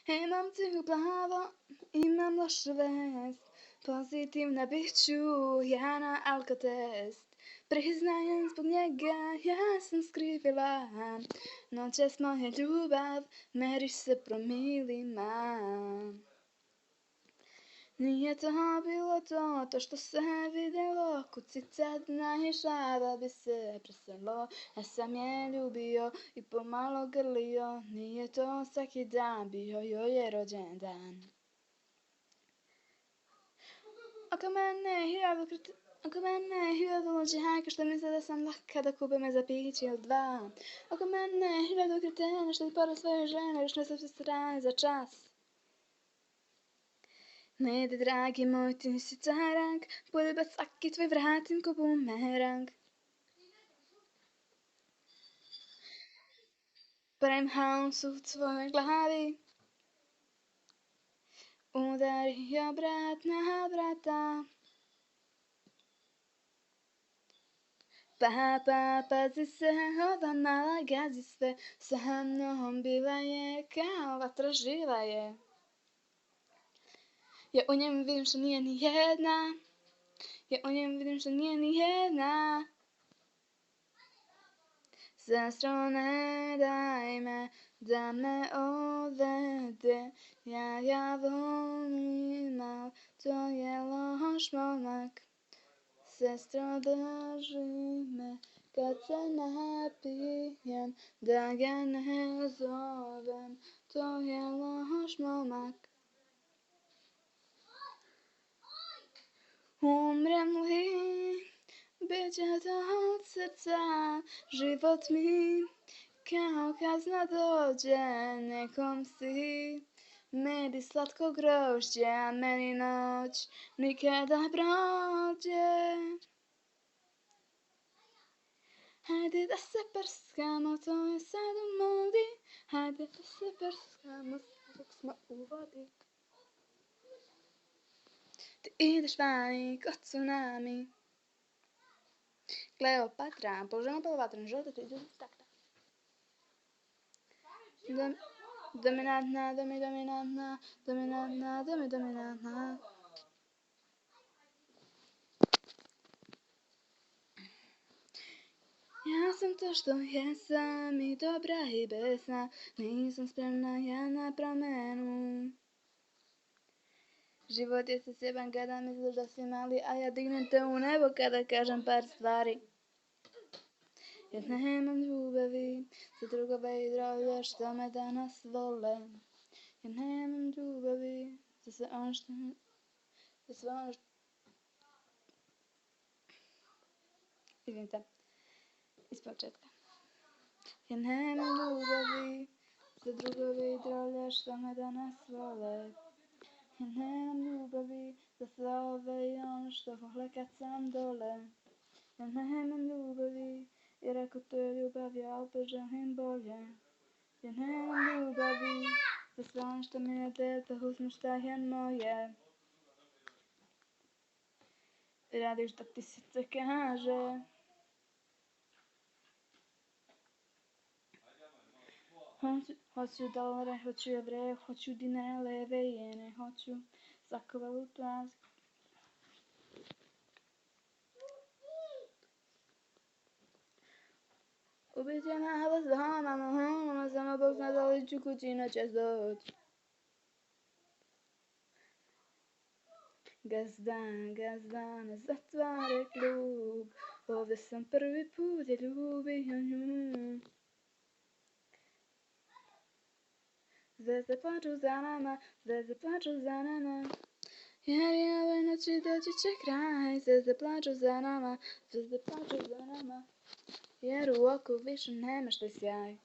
Imam cihu plavo, imam lošu vest. Pozitivna bit ću, ja na alkotest. Priznajem zbog njega, ja sam skrivila. Noćas moja ljubav, meriš se promilima. Nije to bilo to što se vidjelo, kucica dna išla da bi se preselo. Ja sam je ljubio i pomalo grlio, nije to svaki dan, bio joj je rođendan. Oko mene je hiljadu luđaka što misle da sam laka da kupe me za piće ili dva. Oko mene je hiljadu kretena što ti pored svoje žene još ne sve strane za čas. Ne ide, dragi moj, ti si carang, poljubac svaki tvoj vratim ko bumerang. Pravim haos u tvojoj glavi, udario brat na brata. Pazi se, ova mala gazi sve, sa mnom bila je kao vatra živa je. Ja u njem vidim što nije ni jedna, Sestro, ne daj me da me odvede, ja volim, al to je loš momak. Sestro, drži me kad se napijem, da ga ne zovem, to je loš momak. Umrem li, bit će to od srca, život mi kao kazna dođe, nekom si med i slatko grožđe, a meni noć nikada prođe. Hajde da se prskamo, to je sad u modi, hajde da se prskamo, dok smo u vodi. Ti ideš vani kod tsunami. Kleopatra, položena Kleopatra, želite ti ideš takta. Dominantna. Ja sam to što jesam i dobra i besna, nisam spremna ja na promenu. Život je se sjeban kada misliš da si mali, a ja dignem te u nebo kada kažem par stvari. Jer nemam ljubavi za drugove i drolje što me danas vole. Jer nemam ljubavi za sve ono što... Izvinite, iz početka. Jer nemam ljubavi za drugove i drolje što me danas vole. Jer nemam ljubavi za sve ove i ono što vole kad sam dole. Jer nemam ljubavi, jer ako to je ljubav, ja opet želim bolje. Jer nemam ljubavi za sve ono što mi ne daje da uzmem šta je moje. Radiš da ti srce kaže. Hoću dolare, hoću evre, hoću dinare, leve i jene, hoću svaku valutu Aziju. Ubit će me vas doma, samo Bog zna da li ću kući noćas doći. Gazda ne zatvare klub, ovdje sam prvi put je ljubio nju. Zvezde plaču za nama, jer i ove noći doći će kraj. Zvezde plaču za nama, jer u oku više nemaš taj sjaj.